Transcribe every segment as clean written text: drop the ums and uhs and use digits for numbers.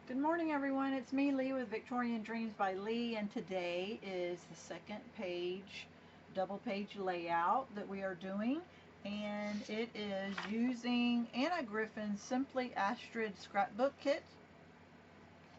Good morning, everyone. It's me, Leigh, with Victorian Dreams by Leigh, and today is the second page, double page layout that we are doing, and it is using Anna Griffin's Simply Astrid Scrapbook Kit,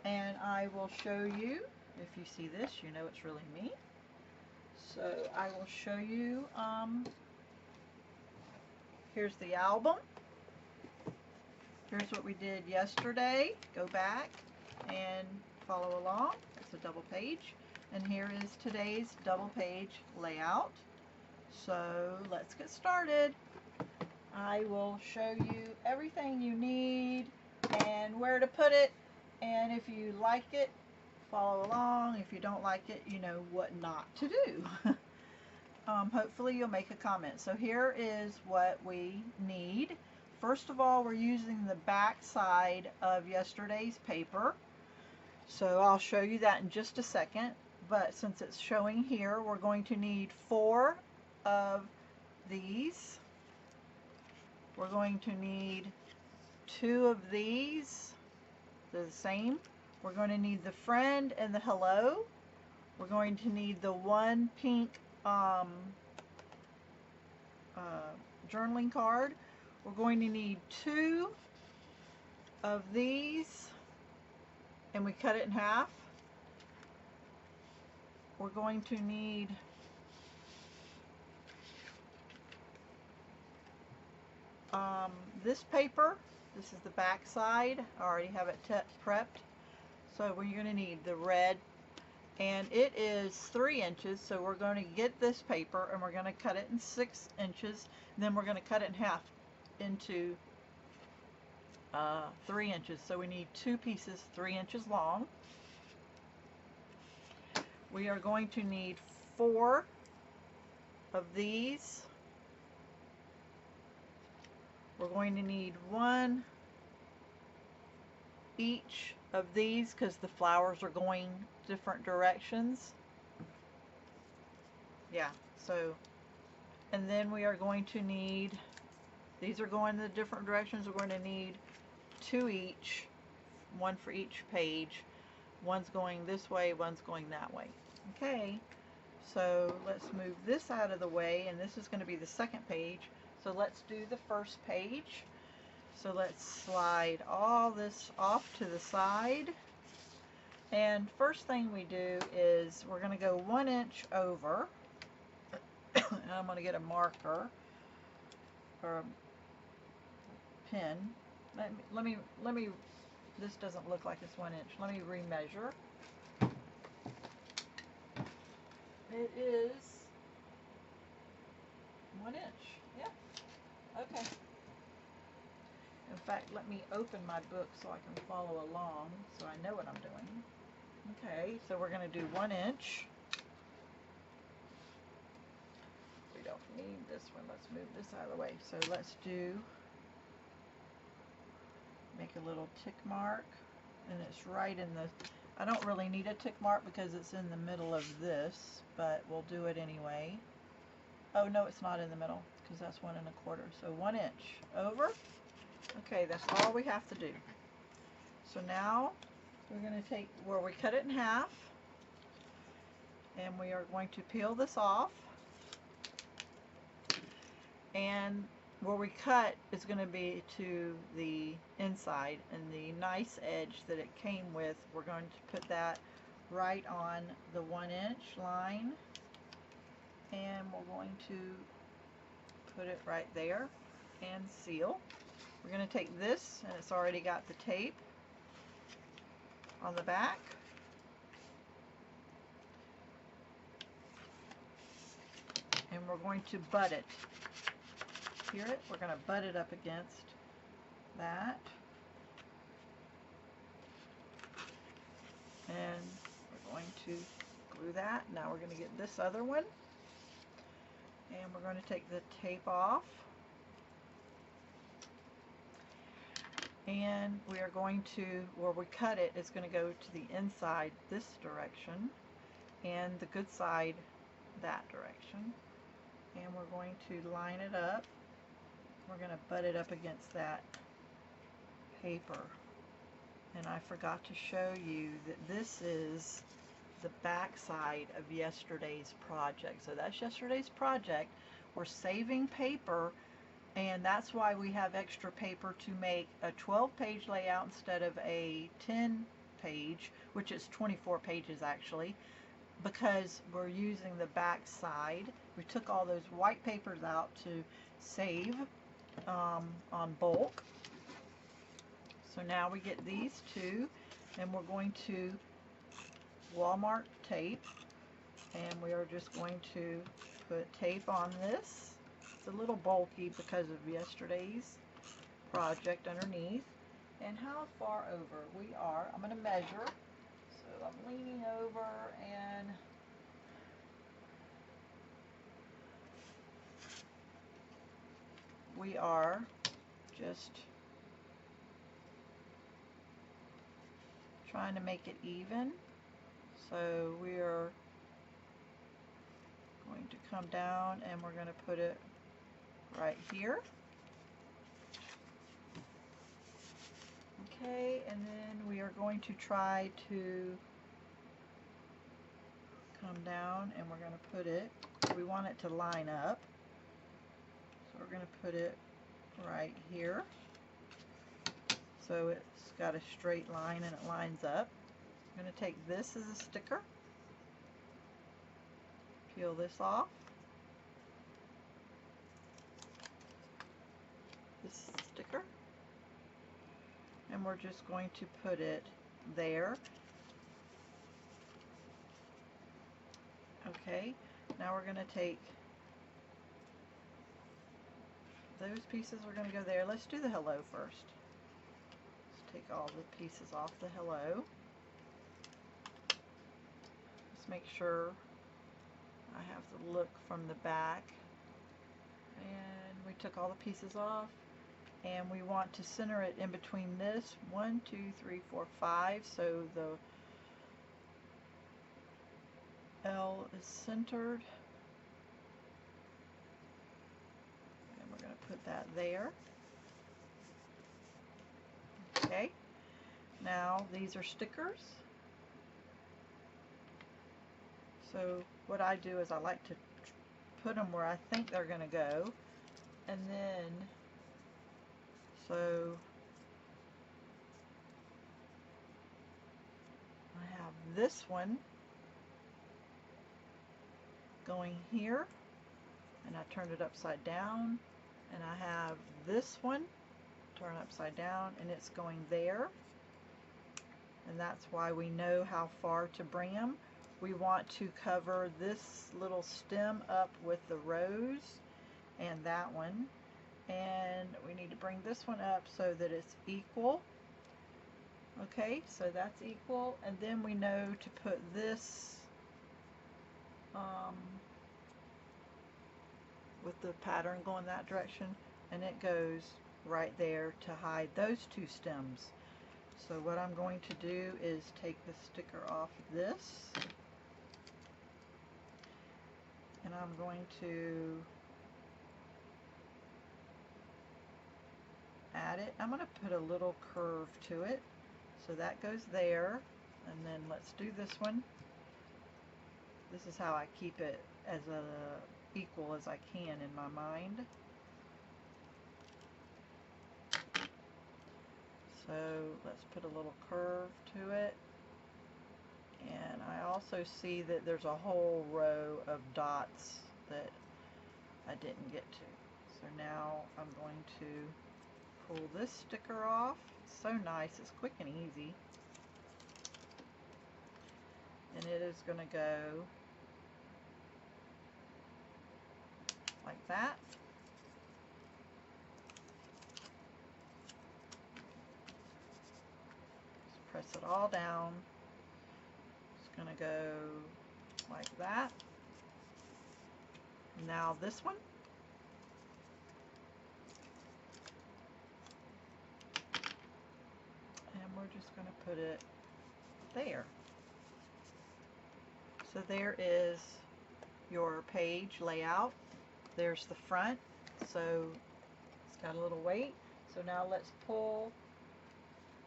and I will show you. If you see this, you know it's really me. So I will show you, here's the album. Here's what we did yesterday. Go back and follow along. It's a double page. And here is today's double page layout. So let's get started. I will show you everything you need and where to put it. And if you like it, follow along. If you don't like it, you know what not to do. Hopefully you'll make a comment. So here is what we need. First of all, we're using the back side of yesterday's paper. So I'll show you that in just a second. But since it's showing here, we're going to need 4 of these. We're going to need 2 of these. They're the same. We're going to need the friend and the hello. We're going to need the one pink journaling card. We're going to need 2 of these, and we cut it in half. We're going to need this paper. This is the back side. I already have it prepped. So we're going to need the red, and it is 3 inches, so we're going to get this paper and we're going to cut it in 6 inches, and then we're going to cut it in half into 3 inches. So we need 2 pieces 3 inches long. We are going to need 4 of these. We're going to need 1 each of these because the flowers are going different directions. Yeah, so, and then we are going to need, these are going in the different directions. We're going to need 2 each, 1 for each page. One's going this way, one's going that way. Okay, so let's move this out of the way, and this is going to be the second page. So let's do the first page. So let's slide all this off to the side. And first thing we do is we're going to go 1 inch over. And I'm going to get a marker or a pen. Let me, this doesn't look like it's 1 inch. Let me remeasure. It is 1 inch. Yeah. Okay. In fact, let me open my book so I can follow along so I know what I'm doing. Okay, so we're going to do 1 inch. We don't need this one. Let's move this out of the way. So let's make a little tick mark, and it's right in the, I don't really need a tick mark because it's in the middle of this, but we'll do it anyway. Oh no, it's not in the middle because that's 1 1/4. So 1 inch over. Okay, that's all we have to do. So now we're going to take where we cut it in half, and we are going to peel this off, and where we cut is going to be to the inside, and the nice edge that it came with, we're going to put that right on the 1 inch line, and we're going to put it right there and seal. We're going to take this, and it's already got the tape on the back. And we're going to butt it. Hear it? We're going to butt it up against that. And we're going to glue that. Now we're going to get this other one. And we're going to take the tape off. And we are going to, where we cut it, it's going to go to the inside this direction, and the good side that direction. And we're going to line it up. We're going to butt it up against that paper. And I forgot to show you that this is the back side of yesterday's project. So that's yesterday's project. We're saving paper, and that's why we have extra paper to make a 12-page layout instead of a 10-page, which is 24 pages actually, because we're using the back side. We took all those white papers out to save on bulk. So now we get these two, and we're going to Walmart tape, and we are just going to put tape on this. It's a little bulky because of yesterday's project underneath. And how far over we are, I'm going to measure. So I'm leaning over, and we are just trying to make it even. So we are going to come down, and we're going to put it right here. Okay, and then we are going to try to come down, and we're going to put it, we want it to line up. So we're going to put it right here. So it's got a straight line and it lines up. I'm going to take this as a sticker, peel this off, this sticker, and we're just going to put it there. Okay, now we're going to take those pieces, we're going to go there. Let's do the hello first. Let's take all the pieces off the hello. Let's make sure I have the look from the back. And we took all the pieces off, and we want to center it in between this 1, 2, 3, 4, 5, so the L is centered. And we're going to put that there. Okay, now these are stickers. So what I do is I like to put them where I think they're going to go, and then so I have this one going here, and I turned it upside down, and I have this one turn upside down, and it's going there, and that's why we know how far to bring them. We want to cover this little stem up with the rose and that one, and we need to bring this one up so that it's equal. Okay, so that's equal, and then we know to put this with the pattern going that direction, and it goes right there to hide those two stems. So what I'm going to do is take the sticker off this, and I'm going to add it. I'm going to put a little curve to it, so that goes there, and then let's do this one. This is how I keep it as equal as I can in my mind. So let's put a little curve to it, and I also see that there's a whole row of dots that I didn't get to. So now I'm going to pull this sticker off. It's so nice, it's quick and easy, and it is going to go like that. Just press it all down. It's going to go like that. Now this one. And we're just going to put it there. So there is your page layout. There's the front, so it's got a little weight. So now let's pull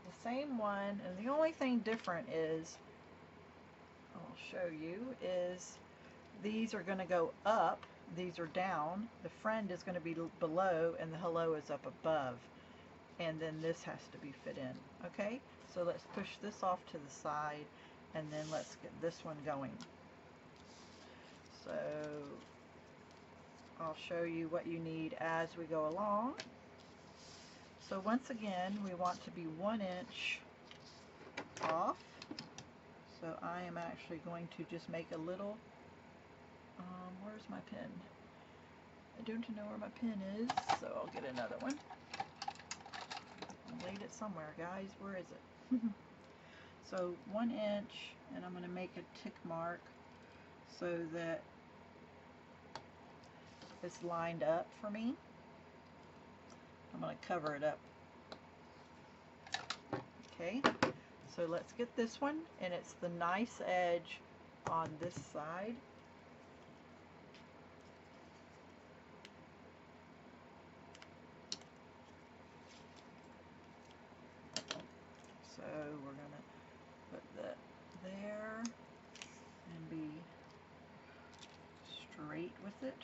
the same one, and the only thing different is, I'll show you, is these are going to go up, these are down, the friend is going to be below, and the hello is up above. And then this has to be fit in. Okay, so let's push this off to the side, and then let's get this one going. So I'll show you what you need as we go along. So once again, we want to be 1 inch off. So I am actually going to just make a little, where's my pen? I don't know where my pen is, so I'll get another one. I laid it somewhere, guys. Where is it? So 1 inch, and I'm going to make a tick mark so that it's lined up for me. I'm going to cover it up. Okay, so let's get this one, and it's the nice edge on this side. So we're going to put that there and be straight with it.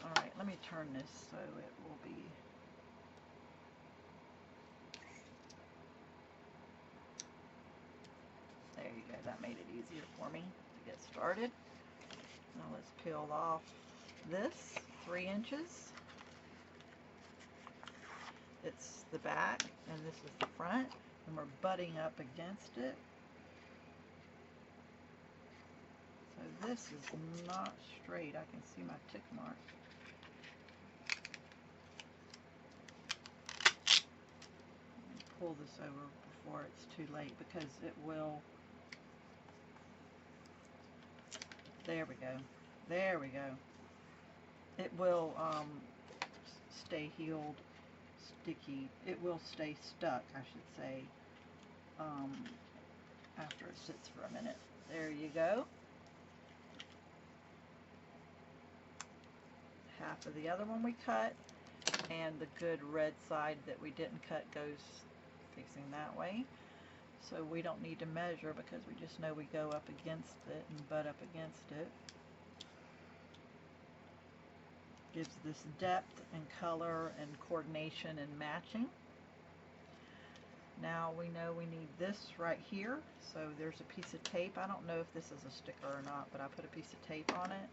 Alright, let me turn this so it will be there you go, that made it easier for me to get started. Now let's peel off this 3 inches. It's the back and this is the front, and we're butting up against it. So this is not straight. I can see my tick mark. Pull this over before it's too late, because it will, there we go, there we go, it will stay healed, sticky, it will stay stuck, I should say, after it sits for a minute. There you go. Half of the other one we cut, and the good red side that we didn't cut goes facing that way. So we don't need to measure, because we just know we go up against it and butt up against it. Gives this depth and color and coordination and matching. Now we know we need this right here, so there's a piece of tape. I don't know if this is a sticker or not, but I put a piece of tape on it,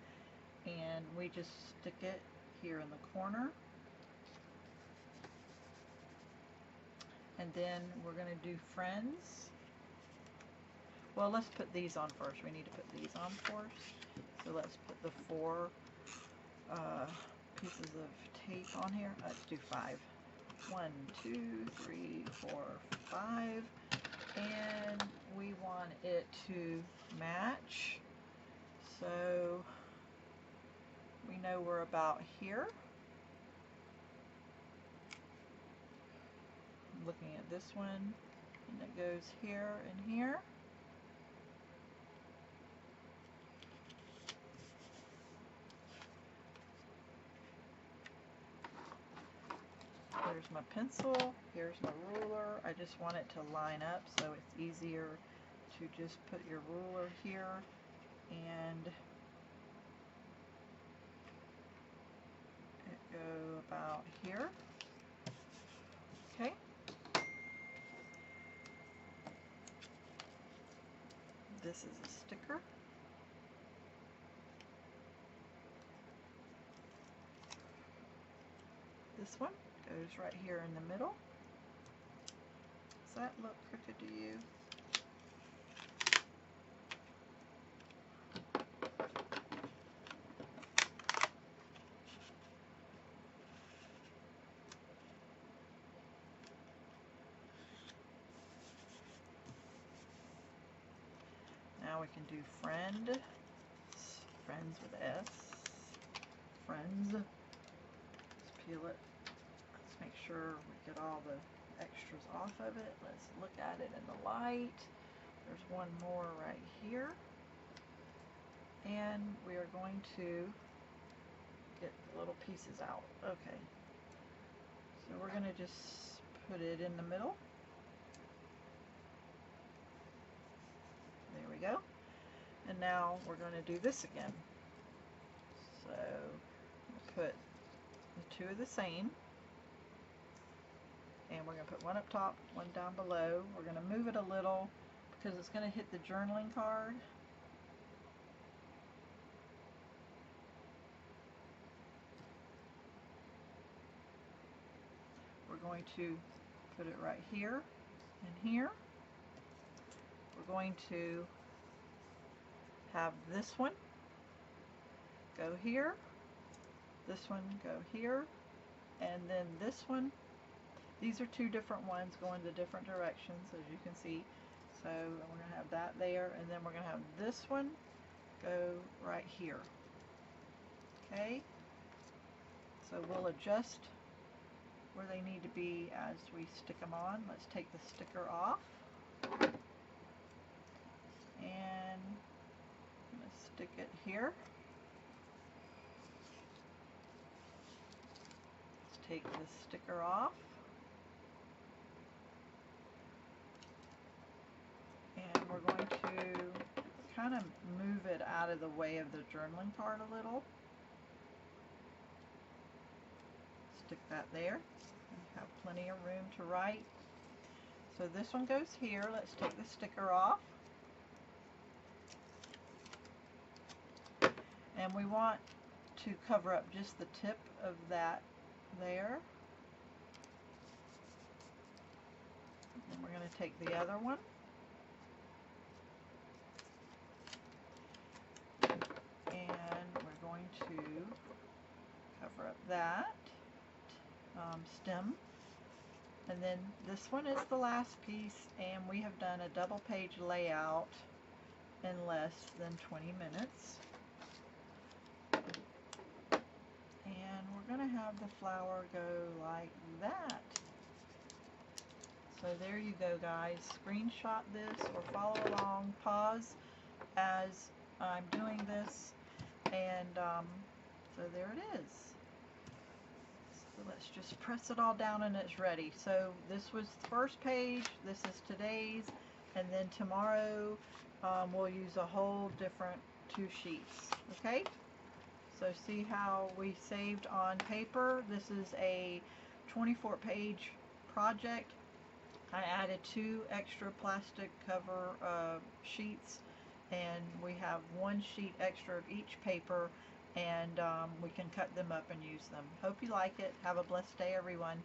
and we just stick it here in the corner. And then we're going to do friends. Well, let's put these on first. We need to put these on first. So let's put the 4 pieces of tape on here. Let's do 5. 1, 2, 3, 4, 5. And we want it to match. So we know we're about here. Looking at this one, and it goes here and here. Here's my pencil, here's my ruler. I just want it to line up, so it's easier to just put your ruler here and it go about here. Okay. This is a sticker. This one goes right here in the middle. Does that look crooked to you? Now we can do friend. Friends with S. Friends. Let's peel it. Let's make sure we get all the extras off of it. Let's look at it in the light. There's one more right here. And we are going to get the little pieces out. Okay. So we're going to just put it in the middle. There we go. And now we're going to do this again. So we'll put the two of the same. And we're going to put one up top, one down below. We're going to move it a little because it's going to hit the journaling card. We're going to put it right here and here. We're going to have this one go here, this one go here, and then this one. These are two different ones going to different directions, as you can see. So we're going to have that there, and then we're going to have this one go right here. Okay? So we'll adjust where they need to be as we stick them on. Let's take the sticker off. And I'm going to stick it here. Let's take the sticker off. And we're going to kind of move it out of the way of the journaling card a little. Stick that there. You have plenty of room to write. So this one goes here. Let's take the sticker off. And we want to cover up just the tip of that there. And we're going to take the other one. And we're going to cover up that stem. And then this one is the last piece, and we have done a double page layout in less than 20 minutes. And we're going to have the flower go like that. So there you go, guys. Screenshot this or follow along. Pause as I'm doing this, and so there it is. So let's just press it all down and it's ready. So this was the first page, this is today's, and then tomorrow we'll use a whole different 2 sheets. Okay, so see how we saved on paper. This is a 24-page project. I added 2 extra plastic cover sheets, and we have 1 sheet extra of each paper, and we can cut them up and use them. Hope you like it. Have a blessed day, everyone.